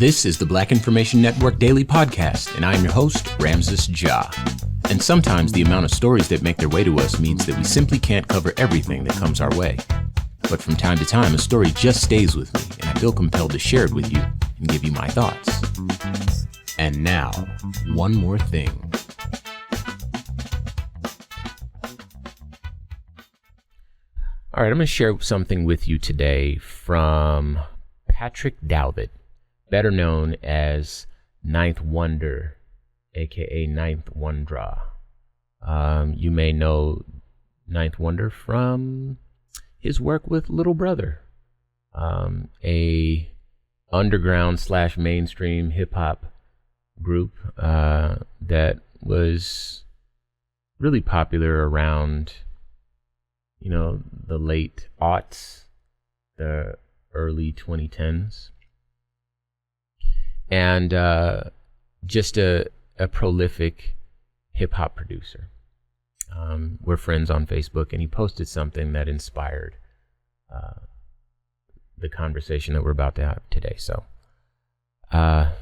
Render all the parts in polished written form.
This is the Black Information Network Daily Podcast, and I'm your host, Ramses Ja. And sometimes the amount of stories that make their way to us means that we simply can't cover everything that comes our way. But from time to time, a story just stays with me, and I feel compelled to share it with you and give you my thoughts. And now, one more thing. All right, I'm going to share something with you today from Patrick Davitt, better known as Ninth Wonder, aka Ninth Wondra. You may know Ninth Wonder from his work with Little Brother, a underground / mainstream hip hop group that was really popular around, the late aughts, the early 2010s. And just a prolific hip-hop producer. We're friends on Facebook, and he posted something that inspired the conversation that we're about to have today. So, the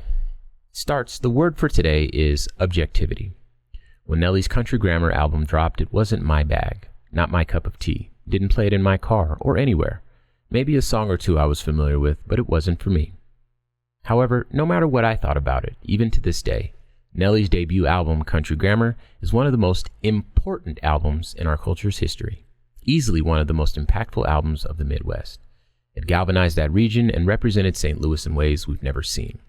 word for today is objectivity. When Nelly's Country Grammar album dropped, it wasn't my bag, not my cup of tea. Didn't play it in my car or anywhere. Maybe a song or two I was familiar with, but it wasn't for me. However, no matter what I thought about it, even to this day, Nelly's debut album, Country Grammar, is one of the most important albums in our culture's history. Easily one of the most impactful albums of the Midwest. It galvanized that region and represented St. Louis in ways we've never seen.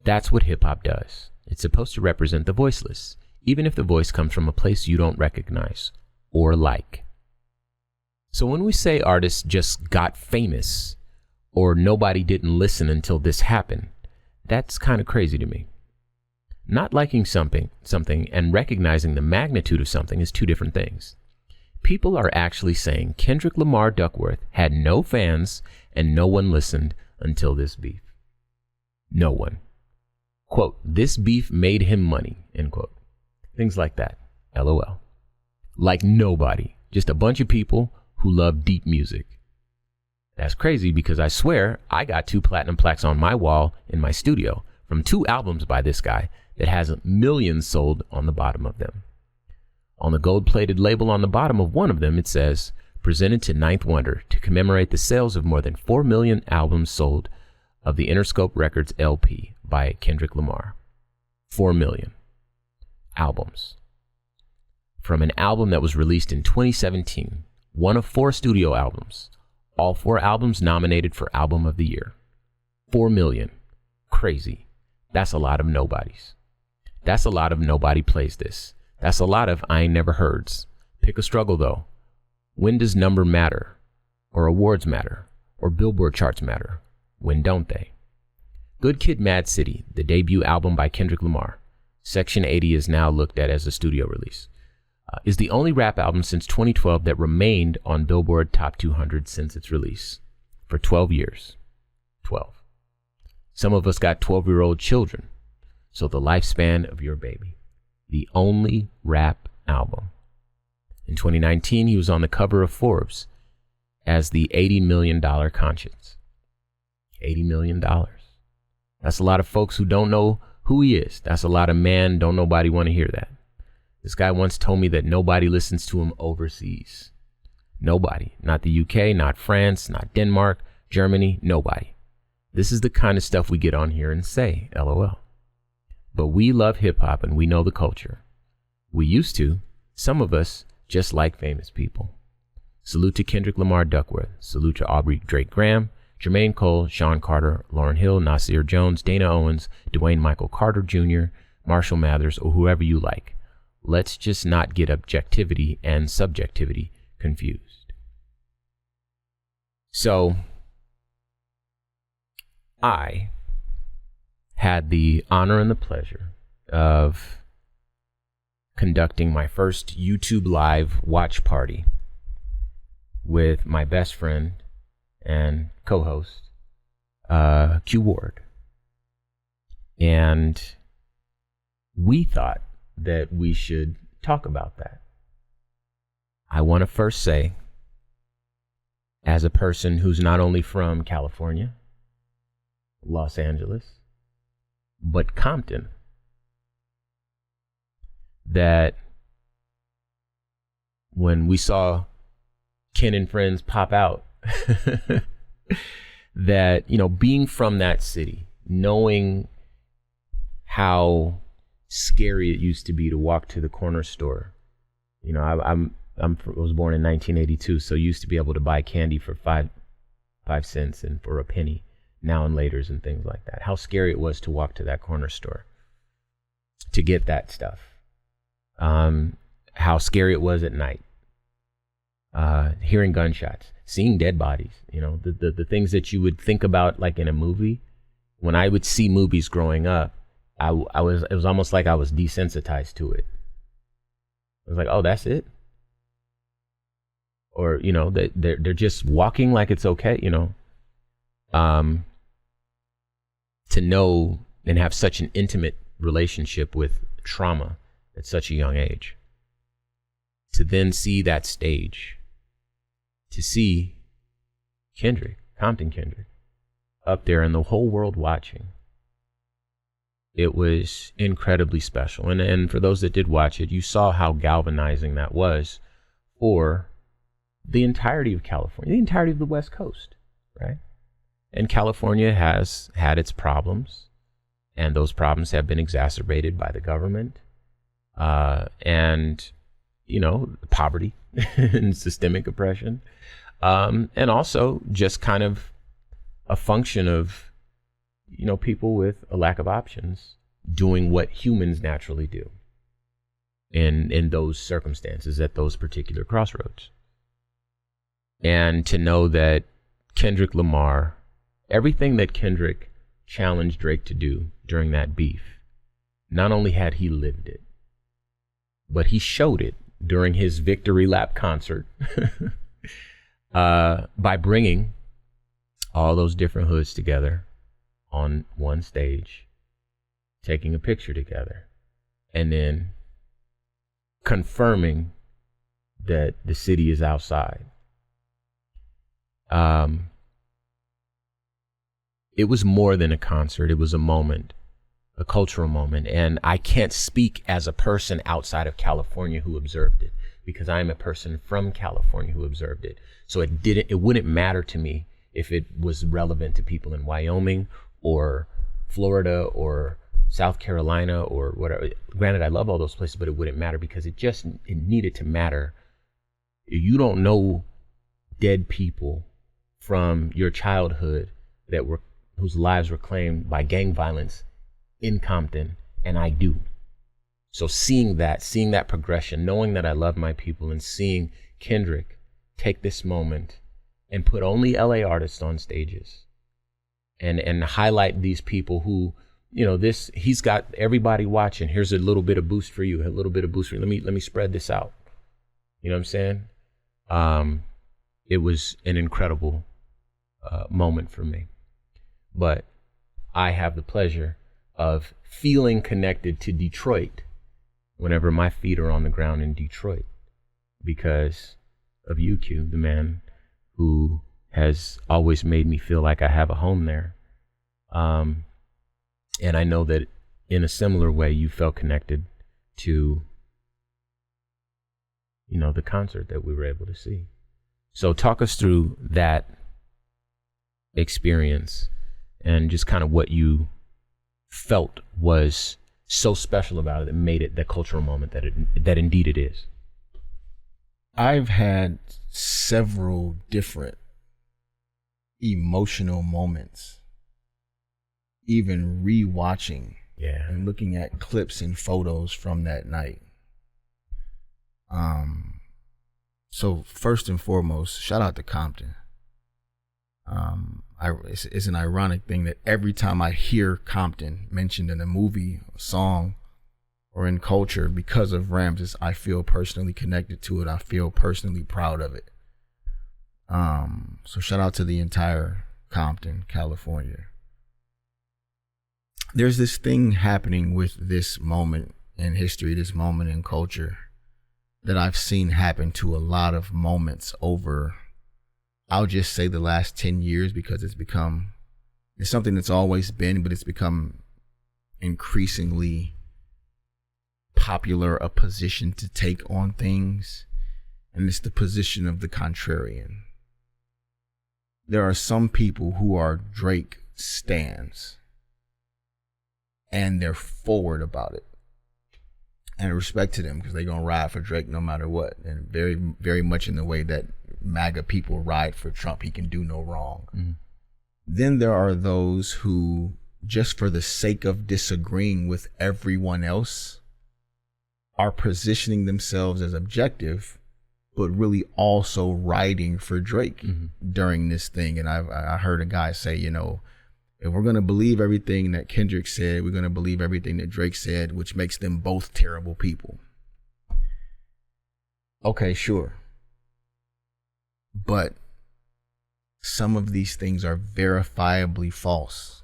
That's what hip-hop does. It's supposed to represent the voiceless, even if the voice comes from a place you don't recognize or like. So when we say artists just got famous, or nobody didn't listen until this happened, that's kind of crazy to me. Not liking something and recognizing the magnitude of something is two different things. People are actually saying Kendrick Lamar Duckworth had no fans and no one listened until this beef. No one. Quote, this beef made him money, end quote. Things like that. LOL. Like nobody. Just a bunch of people who love deep music. That's crazy because I swear I got 2 platinum plaques on my wall in my studio from 2 albums by this guy that has millions sold on the bottom of them. On the gold-plated label on the bottom of one of them, it says, presented to Ninth Wonder to commemorate the sales of more than 4 million albums sold of the Interscope Records LP by Kendrick Lamar. 4 million albums. From an album that was released in 2017, one of 4 studio albums. All 4 albums nominated for Album of the Year. 4 million. Crazy. That's a lot of nobodies. That's a lot of nobody plays this. That's a lot of I ain't never heards. Pick a struggle though. When does number matter? Or awards matter? Or Billboard charts matter? When don't they? Good Kid, Mad City, the debut album by Kendrick Lamar. Section 80 is now looked at as a studio release. Is the only rap album since 2012 that remained on Billboard Top 200 since its release for 12 years. 12. Some of us got 12-year-old children, so the lifespan of your baby. The only rap album. In 2019, he was on the cover of Forbes as the $80 million conscience. $80 million. That's a lot of folks who don't know who he is. That's a lot of man, don't nobody want to hear that. This guy once told me that nobody listens to him overseas. Nobody. Not the UK, not France, not Denmark, Germany, nobody. This is the kind of stuff we get on here and say, LOL. But we love hip hop and we know the culture. We used to. Some of us just like famous people. Salute to Kendrick Lamar Duckworth. Salute to Aubrey Drake Graham, Jermaine Cole, Sean Carter, Lauryn Hill, Nasir Jones, Dana Owens, Dwayne Michael Carter Jr., Marshall Mathers, or whoever you like. Let's just not get objectivity and subjectivity confused. So, I had the honor and the pleasure of conducting my first YouTube Live watch party with my best friend and co-host, Q Ward. And we thought that we should talk about that. I want to first say, as a person who's not only from California, Los Angeles, but Compton. That when we saw Ken and Friends pop out, that, being from that city, knowing how scary it used to be to walk to the corner store. I was born in 1982, so used to be able to buy candy for 5 cents and for a penny, now and laters and things like that. How scary it was to walk to that corner store to get that stuff. How scary it was at night. Hearing gunshots, seeing dead bodies, the things that you would think about like in a movie. When I would see movies growing up, it was almost like I was desensitized to it. I was like, oh, that's it? Or, they're just walking like it's okay, to know and have such an intimate relationship with trauma at such a young age. To then see that stage, to see Compton Kendrick, up there and the whole world watching. It was incredibly special. And for those that did watch it, you saw how galvanizing that was for the entirety of California, the entirety of the West Coast, right? And California has had its problems, and those problems have been exacerbated by the government, and, poverty and systemic oppression, and also just kind of a function of, people with a lack of options doing what humans naturally do in those circumstances at those particular crossroads. And to know that Kendrick Lamar, everything that Kendrick challenged Drake to do during that beef, not only had he lived it, but he showed it during his victory lap concert by bringing all those different hoods together on one stage, taking a picture together, and then confirming that the city is outside. It was more than a concert. It was a moment, a cultural moment. And I can't speak as a person outside of California who observed it, because I am a person from California who observed it. So it wouldn't matter to me if it was relevant to people in Wyoming or Florida or South Carolina or whatever. Granted, I love all those places, but it wouldn't matter because it needed to matter. You don't know dead people from your childhood whose lives were claimed by gang violence in Compton, and I do. So seeing that progression, knowing that I love my people, and seeing Kendrick take this moment and put only LA artists on stages and highlight these people who, he's got everybody watching. Here's a little bit of boost for you, a little bit of boost for you. Let me spread this out. You know what I'm saying? It was an incredible moment for me. But I have the pleasure of feeling connected to Detroit whenever my feet are on the ground in Detroit, because of you, Q, the man who has always made me feel like I have a home there. And I know that in a similar way, you felt connected to, the concert that we were able to see. So talk us through that experience and just kind of what you felt was so special about it that made it the cultural moment that indeed it is. I've had several different emotional moments, even rewatching and looking at clips and photos from that night. So first and foremost, shout out to Compton. It's an ironic thing that every time I hear Compton mentioned in a movie, a song, or in culture, because of Ramses, I feel personally connected to it. I feel personally proud of it. So shout out to the entire Compton, California. There's this thing happening with this moment in history, this moment in culture, that I've seen happen to a lot of moments over, I'll just say, the last 10 years, because it's become It's something that's always been, but it's become increasingly popular a position to take on things, and it's the position of the contrarian. There are some people who are Drake stans, and they're forward about it. And respect to them, because they're going to ride for Drake no matter what. And very, very much in the way that MAGA people ride for Trump. He can do no wrong. Mm-hmm. Then there are those who, just for the sake of disagreeing with everyone else, are positioning themselves as objective, but really also riding for Drake during this thing. And I heard a guy say, you know, if we're going to believe everything that Kendrick said, we're going to believe everything that Drake said, which makes them both terrible people. Okay, sure. But some of these things are verifiably false.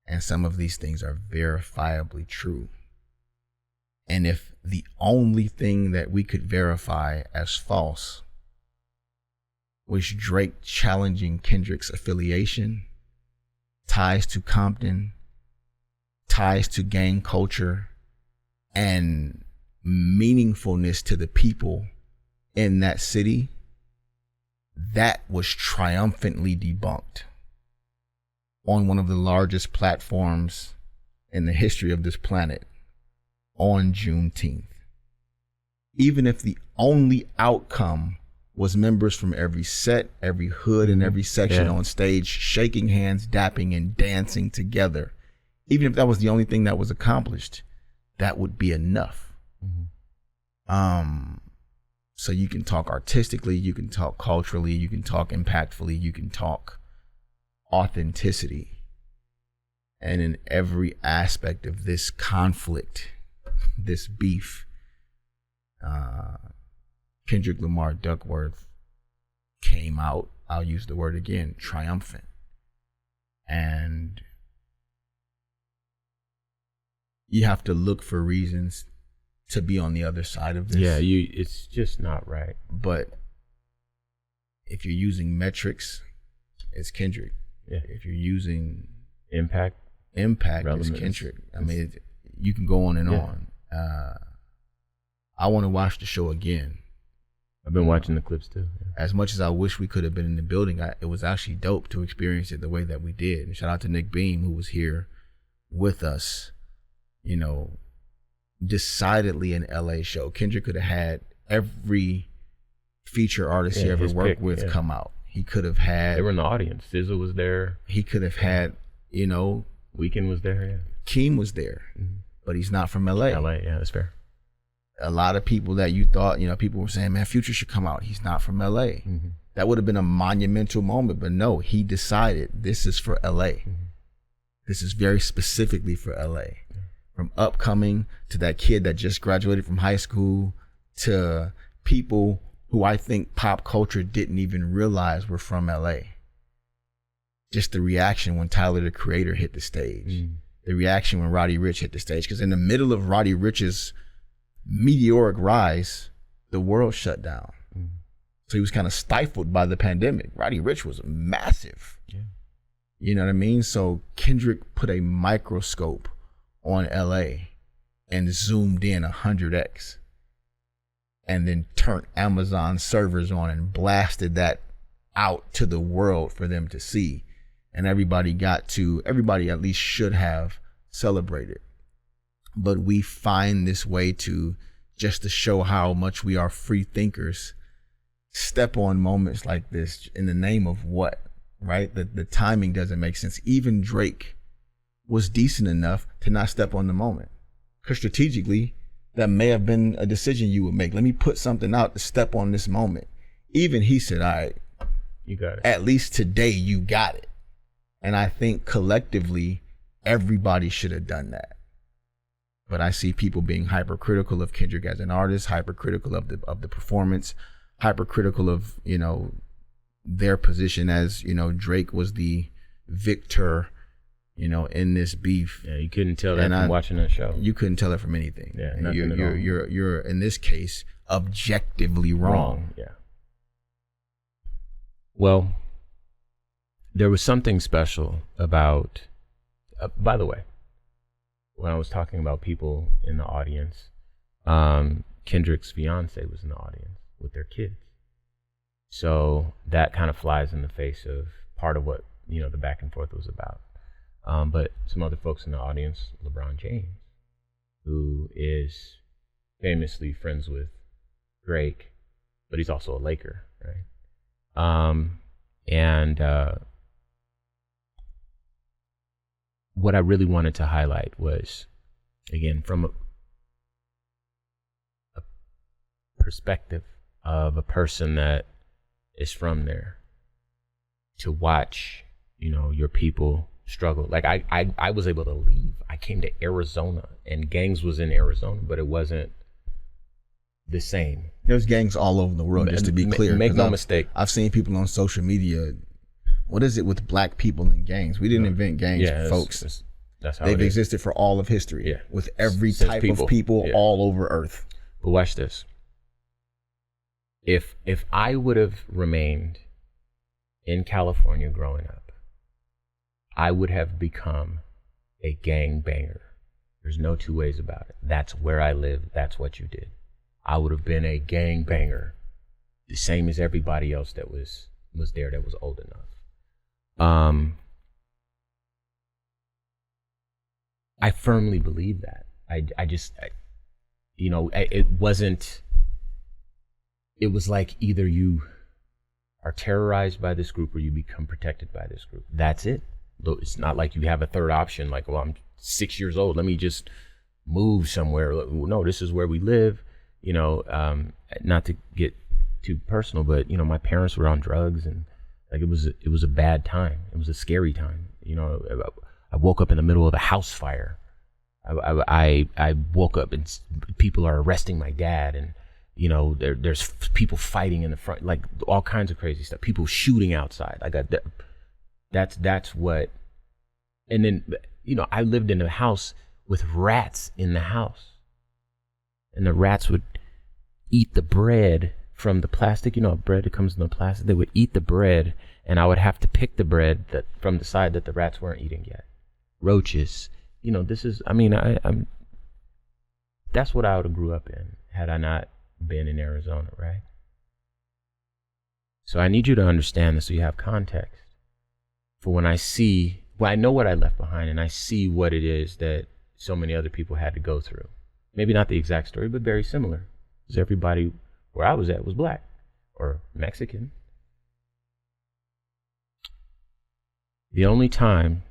And some of these things are verifiably true. And if the only thing that we could verify as false was Drake challenging Kendrick's affiliation, ties to Compton, ties to gang culture, and meaningfulness to the people in that city, that was triumphantly debunked on one of the largest platforms in the history of this planet on Juneteenth. Even if the only outcome was members from every set, every hood, and every section on stage shaking hands, dapping, and dancing together. Even if that was the only thing that was accomplished, that would be enough. So you can talk artistically, you can talk culturally, you can talk impactfully, you can talk authenticity. And in every aspect of this conflict, this beef, Kendrick Lamar Duckworth came out, I'll use the word again, triumphant. And you have to look for reasons to be on the other side of this. Yeah, it's just not right. But if you're using metrics, it's Kendrick. Yeah. If you're using impact, it's Kendrick. I mean, you can go on and on. I want to watch the show again. I've been watching the clips too. Yeah. As much as I wish we could have been in the building, it was actually dope to experience it the way that we did. And shout out to Nick Beam, who was here with us. You know, decidedly an LA show. Kendrick could have had every feature artist he ever worked with come out. He could have had. They were in the audience. SZA was there. He could have had, you know. Weeknd was there, yeah. Keem was there, but he's not from LA. LA, yeah, that's fair. A lot of people that you thought, you know, people were saying, man, Future should come out. He's not from LA. That would have been a monumental moment, but no, he decided this is for LA. This is very specifically for LA. From upcoming to that kid that just graduated from high school to people who I think pop culture didn't even realize were from LA. Just the reaction when Tyler, the Creator, hit the stage. The reaction when Roddy Ricch hit the stage. Because in the middle of Roddy Ricch's meteoric rise, the world shut down. So he was kind of stifled by the pandemic. Roddy Ricch was massive. Yeah. You know what I mean? So Kendrick put a microscope on LA and zoomed in 100x and then turned Amazon servers on and blasted that out to the world for them to see. And everybody at least should have celebrated. But we find this way to, just to show how much we are free thinkers, step on moments like this in the name of what, right? The timing doesn't make sense. Even Drake was decent enough to not step on the moment. Because strategically, that may have been a decision you would make. Let me put something out to step on this moment. Even he said, all right, you got it. At least today you got it. And I think collectively, everybody should have done that. But I see people being hypercritical of Kendrick as an artist, hypercritical of the performance, hypercritical of, you know, their position as, you know, Drake was the victor, you know, in this beef. Yeah, you couldn't tell that from watching that show. You couldn't tell that from anything. Yeah, nothing at all. You're in this case objectively wrong. Yeah. Well, there was something special about, by the way, when I was talking about people in the audience, Kendrick's fiance was in the audience with their kids. So that kind of flies in the face of part of what, the back and forth was about. But some other folks in the audience, LeBron James, who is famously friends with Drake, but he's also a Laker, right? And what I really wanted to highlight was, again, from a perspective of a person that is from there, to watch, your people struggle. Like I was able to leave. I came to Arizona, and gangs was in Arizona, but it wasn't the same. There's gangs all over the world, just to be clear. Make no mistake. I've seen people on social media. What is it with black people and gangs? We didn't invent gangs, folks. That's how they've existed for all of history. Yeah. With every type of people all over Earth. But watch this. If I would have remained in California growing up, I would have become a gang banger. There's no two ways about it. That's where I live. That's what you did. I would have been a gang banger, the same as everybody else that was there that was old enough. I firmly believe that. It was like either you are terrorized by this group or you become protected by this group. That's it. It's not like you have a third option, like, well, I'm 6 years old, let me just move somewhere. No, this is where we live. Not to get too personal, but my parents were on drugs, and like it was a bad time. It was a scary time. I woke up in the middle of a house fire. I woke up and people are arresting my dad, and there's people fighting in the front, like all kinds of crazy stuff. People shooting outside. I got that. That's what. And then I lived in a house with rats in the house, and the rats would eat the bread from the plastic. Bread that comes in the plastic. They would eat the bread, and I would have to pick the bread from the side that the rats weren't eating yet. Roaches. This is. I'm. That's what I would have grew up in had I not been in Arizona, right? So I need you to understand this so you have context for when I know what I left behind, and I see what it is that so many other people had to go through. Maybe not the exact story, but very similar. Because everybody where I was at was black or Mexican. The only time,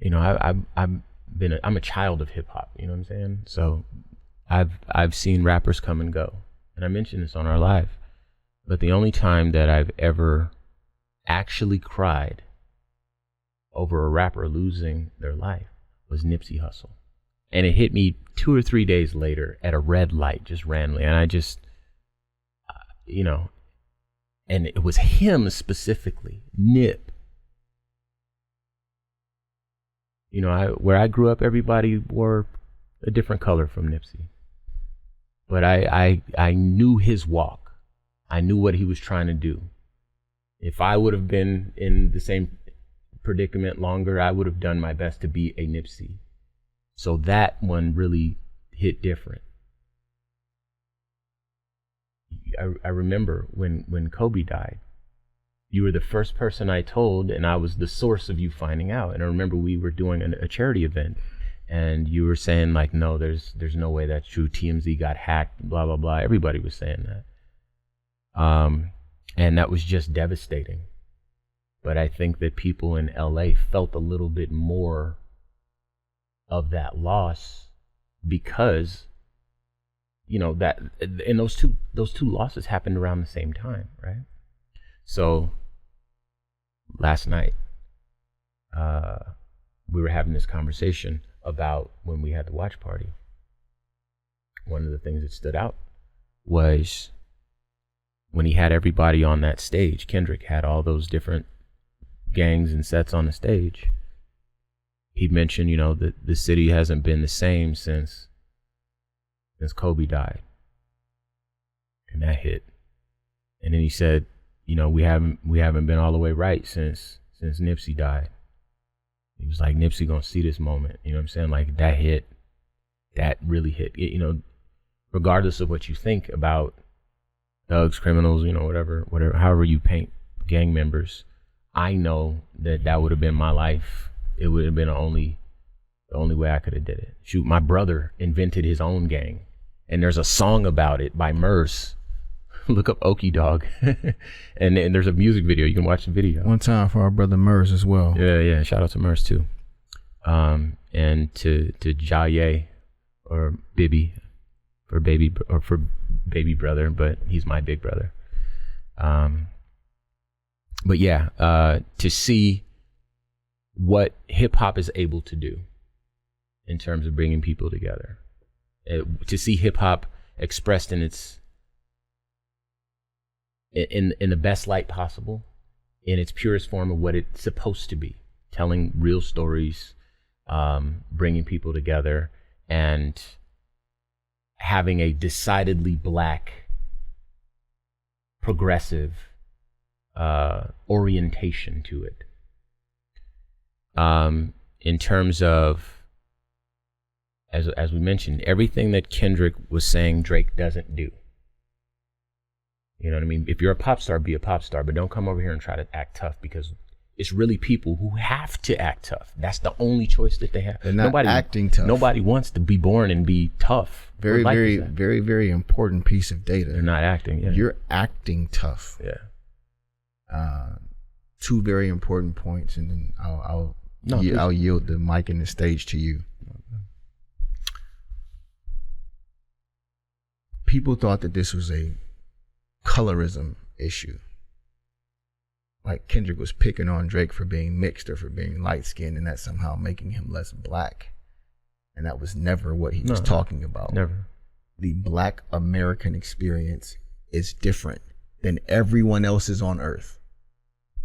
I'm a child of hip hop, you know what I'm saying? So I've seen rappers come and go, and I mentioned this on our live, but the only time that I've ever actually cried over a rapper losing their life was Nipsey Hussle. And it hit me 2 or 3 days later at a red light, just randomly. And I just, and it was him specifically, Nip. Where I grew up, everybody wore a different color from Nipsey. But I knew his walk. I knew what he was trying to do. If I would have been in the same predicament longer, I would have done my best to be a Nipsey. So that one really hit different. I remember when Kobe died, you were the first person I told, and I was the source of you finding out. And I remember we were doing a charity event, and you were saying like, no, there's no way that's true. TMZ got hacked, blah, blah, blah. Everybody was saying that. And that was just devastating. But I think that people in LA felt a little bit more of that loss because, that, and those two losses happened around the same time, right? So last night, we were having this conversation about when we had the watch party. One of the things that stood out was when he had everybody on that stage. Kendrick had all those different gangs and sets on the stage. He mentioned, that the city hasn't been the same since Kobe died. And that hit. And then he said, you know, we haven't been all the way right since Nipsey died. He was like, Nipsey gonna see this moment. You know what I'm saying? Like that really hit. You know, regardless of what you think about thugs, criminals, you know, whatever, however you paint gang members, I know that would have been my life. It would have been the only way I could have did it. Shoot, my brother invented his own gang, and there's a song about it by Murs. Look up Okie Dog, and there's a music video. You can watch the video. One time for our brother Murs as well. Yeah. Shout out to Murs too, and to Jaye or Bibby for baby brother, but he's my big brother. But yeah, to see what hip hop is able to do in terms of bringing people together, to see hip hop expressed in its in the best light possible, in its purest form of what it's supposed to be, telling real stories, bringing people together, and having a decidedly black, progressive orientation to it. In terms of, as we mentioned, everything that Kendrick was saying Drake doesn't do. You know what I mean? If you're a pop star, be a pop star, but don't come over here and try to act tough, because it's really people who have to act tough. That's the only choice that they have. They're not acting tough. Nobody wants to be born and be tough. Very, very important piece of data. They're not acting. Yeah. You're acting tough. Yeah. Two very important points, and then I'll yield the mic and the stage to you. People thought that this was a colorism issue. Like Kendrick was picking on Drake for being mixed or for being light skinned, and that somehow making him less black. And that was never what he was talking about. Never. The Black American experience is different than everyone else's on earth.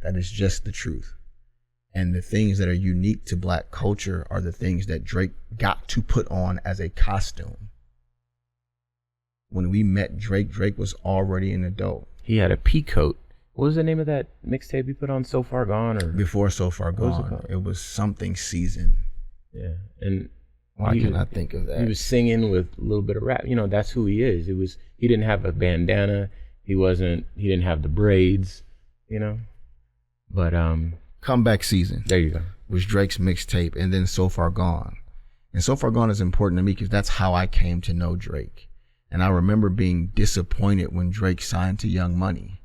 That is just the truth. And the things that are unique to black culture are the things that Drake got to put on as a costume. When we met Drake, Drake was already an adult. He had a pea coat. What was the name of that mixtape he put on, So Far Gone? Or Before So Far Gone. It was something season. Yeah. And why can't I think of that? He was singing with a little bit of rap. You know, that's who he is. He didn't have a bandana. He didn't have the braids, you know. But Comeback Season. There you go. Was Drake's mixtape, and then So Far Gone. And So Far Gone is important to me because that's how I came to know Drake. And I remember being disappointed when Drake signed to Young Money,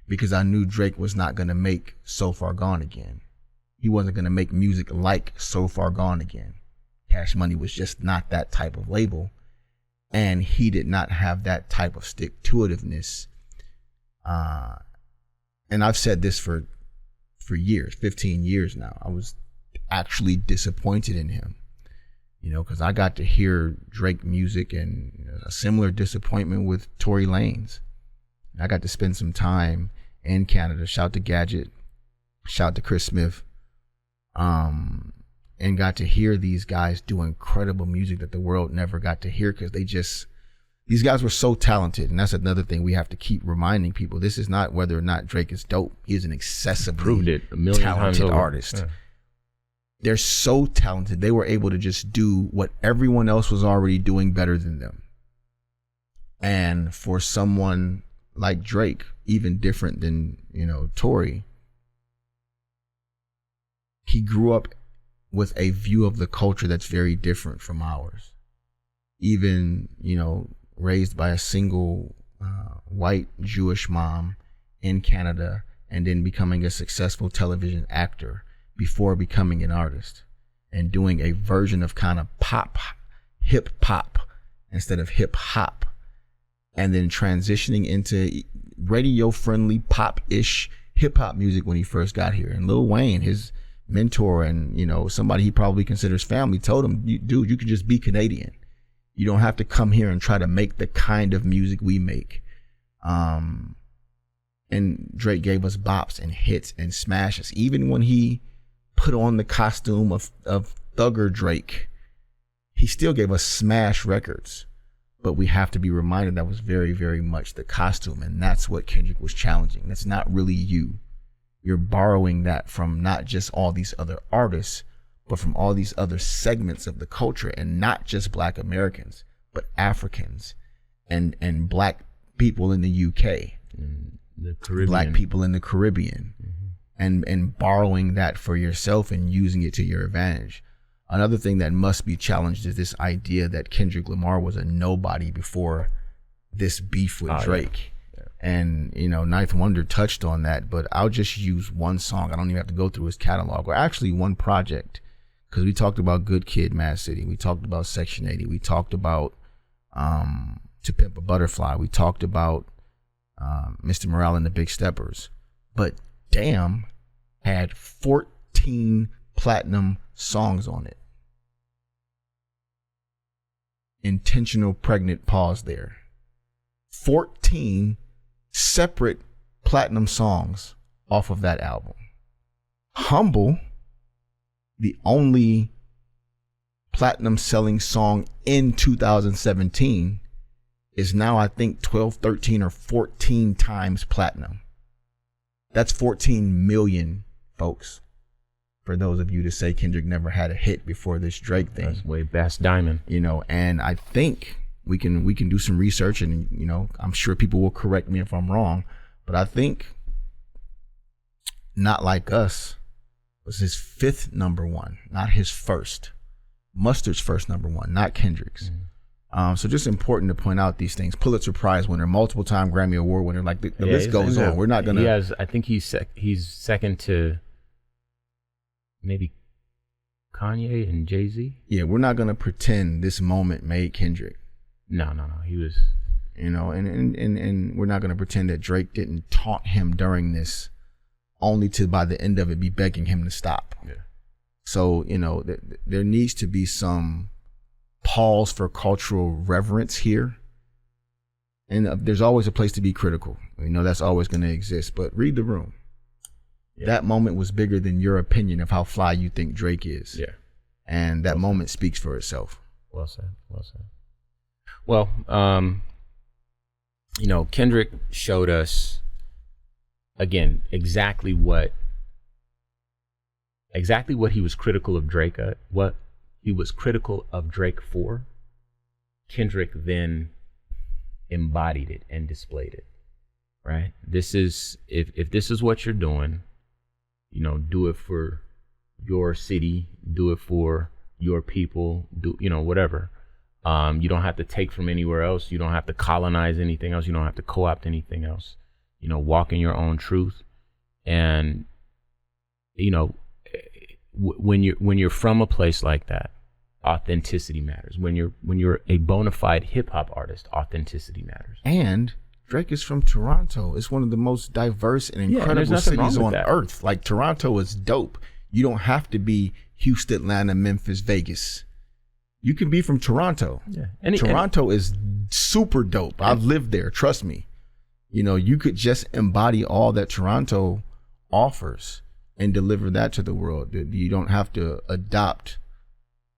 because I knew Drake was not going to make So Far Gone again. He wasn't going to make music like So Far Gone again. Cash Money was just not that type of label. And he did not have that type of stick-to-itiveness. And I've said this for years, 15 years now. I was actually disappointed in him. You know, because I got to hear Drake music, and a similar disappointment with Tory Lanez. I got to spend some time in Canada. Shout to Gadget, shout to Chris Smith, and got to hear these guys do incredible music that the world never got to hear, because these guys were so talented. And that's another thing we have to keep reminding people. This is not whether or not Drake is dope. He is an excessively talented artist. Yeah. They're so talented. They were able to just do what everyone else was already doing better than them. And for someone like Drake, even different than, you know, Tory, he grew up with a view of the culture that's very different from ours. Even, you know, raised by a single white Jewish mom in Canada, and then becoming a successful television actor before becoming an artist, and doing a version of kind of pop, hip hop instead of hip hop, and then transitioning into radio friendly pop-ish hip hop music when he first got here. And Lil Wayne, his mentor, and, you know, somebody he probably considers family, told him, dude, you can just be Canadian. You don't have to come here and try to make the kind of music we make. And Drake gave us bops and hits and smashes. Even when he put on the costume of Thugger Drake, he still gave us smash records. but we have to be reminded that was very, very much the costume. And that's what Kendrick was challenging. That's not really you. You're borrowing that from not just all these other artists, but from all these other segments of the culture, and not just Black Americans, but Africans and Black people in the UK, the Caribbean. Black people in the Caribbean, and borrowing that for yourself and using it to your advantage. Another thing that must be challenged is this idea that Kendrick Lamar was a nobody before this beef with Drake. Yeah. And, you know, Ninth Wonder touched on that, but I'll just use one song. I don't even have to go through his catalog, or actually one project, because we talked about Good Kid, Mad City. We talked about Section 80. We talked about To Pimp a Butterfly. We talked about Mr. Morale and the Big Steppers. But Damn had 14 platinum songs on it. Intentional pregnant pause there. 14 separate platinum songs off of that album. Humble, the only platinum selling song in 2017, is now, I think, 12, 13, or 14 times platinum. That's 14 million, folks. For those of you to say Kendrick never had a hit before this Drake thing. That's way past diamond. You know, and I think we can do some research, and, you know, I'm sure people will correct me if I'm wrong, but I think Not Like Us was his 5th number one, not his first. Mustard's first number one, not Kendrick's. So just important to point out these things. Pulitzer Prize winner, multiple time Grammy Award winner, like the list goes on. We're not gonna. He has, I think he's second to maybe Kanye and Jay-Z. Yeah, we're not gonna pretend this moment made Kendrick. No. He was, you know, and we're not gonna pretend that Drake didn't taunt him during this, only to by the end of it be begging him to stop. Yeah. So, you know, there needs to be some pause for cultural reverence here. And there's always a place to be critical. You know, that's always going to exist. But read the room. Yeah. That moment was bigger than your opinion of how fly you think Drake is. Yeah. And that moment speaks for itself. Well said. Well, you know, Kendrick showed us, again, exactly what he was critical of Drake at, what he was critical of Drake for. Kendrick then embodied it and displayed it, right? This is, if this is what you're doing, you know, do it for your city, do it for your people, do, you know, whatever. You don't have to take from anywhere else. You don't have to colonize anything else. You don't have to co-opt anything else. You know, walk in your own truth. And, you know, when you're from a place like that, authenticity matters. When you're a bona fide hip hop artist, authenticity matters. And Drake is from Toronto. It's one of the most diverse and incredible cities on earth. Like, Toronto is dope. You don't have to be Houston, Atlanta, Memphis, Vegas. You can be from Toronto. Yeah. Toronto is super dope. I've lived there. Trust me. You know, you could just embody all that Toronto offers and deliver that to the world. You don't have to adopt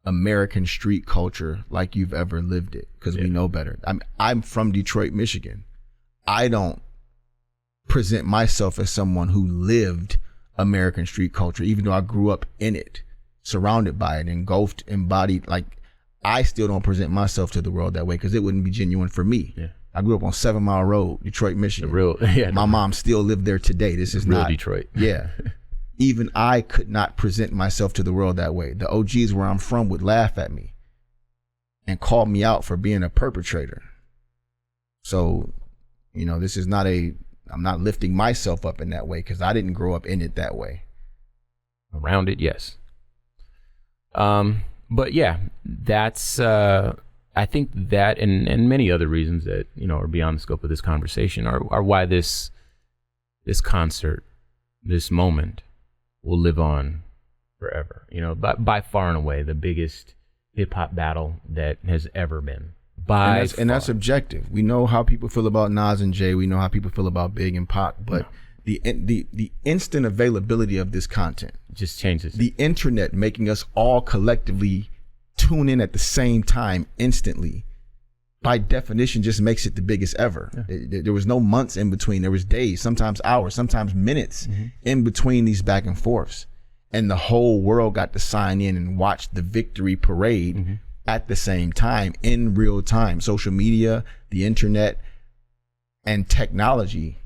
American street culture like you've ever lived it, because we know better. I'm from Detroit, Michigan. I don't present myself as someone who lived American street culture, even though I grew up in it, surrounded by it, engulfed, embodied. Like, I still don't present myself to the world that way, because it wouldn't be genuine for me. Yeah. I grew up on 7 Mile Road, Detroit, Michigan. My mom still lived there today. This is real not Detroit. Yeah. Even I could not present myself to the world that way. The OGs where I'm from would laugh at me and call me out for being a perpetrator. So, you know, this is not I'm not lifting myself up in that way, because I didn't grow up in it that way. Around it, yes. But yeah, that's, I think that and many other reasons that, you know, are beyond the scope of this conversation are why this concert, this moment, will live on forever. You know, by far and away the biggest hip hop battle that has ever been. And that's objective. We know how people feel about Nas and Jay. We know how people feel about Big and Pac. But the instant availability of this content just changes it. The internet making us all collectively tune in at the same time instantly by definition just makes it the biggest ever. There was no months in between. There was days, sometimes hours, sometimes minutes in between these back and forths. And the whole world got to sign in and watch the victory parade at the same time, in real time. Social media, the internet, and technology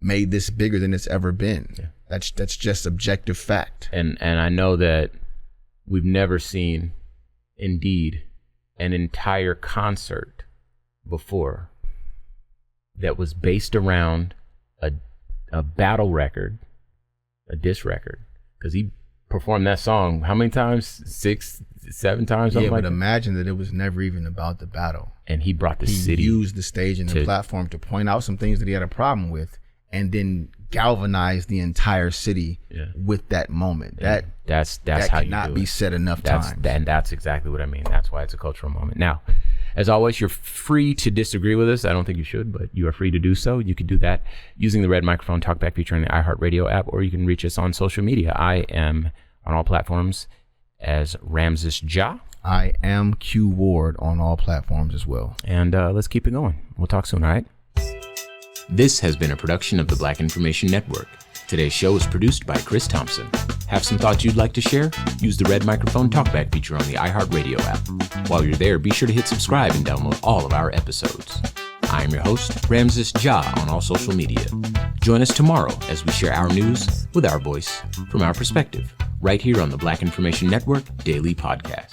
made this bigger than it's ever been. Yeah. That's just objective fact. And I know that we've never seen, indeed, an entire concert before that was based around a battle record, a diss record, because he performed that song how many times? 6, 7 times? Yeah, but imagine that it was never even about the battle. And he brought the city. He used the stage and the platform to point out some things that he had a problem with, and then galvanize the entire city with that moment. That's how you cannot be said enough times. And that's exactly what I mean. That's why it's a cultural moment. Now, as always, you're free to disagree with us. I don't think you should, but you are free to do so. You can do that using the Red Microphone Talkback feature on the iHeartRadio app, or you can reach us on social media. I am on all platforms as Ramses Ja. I am Q Ward on all platforms as well. And let's keep it going. We'll talk soon, all right? This has been a production of the Black Information Network. Today's show is produced by Chris Thompson. Have some thoughts you'd like to share? Use the Red Microphone Talkback feature on the iHeartRadio app. While you're there, be sure to hit subscribe and download all of our episodes. I am your host, Ramses Ja, on all social media. Join us tomorrow as we share our news with our voice, from our perspective, right here on the Black Information Network Daily Podcast.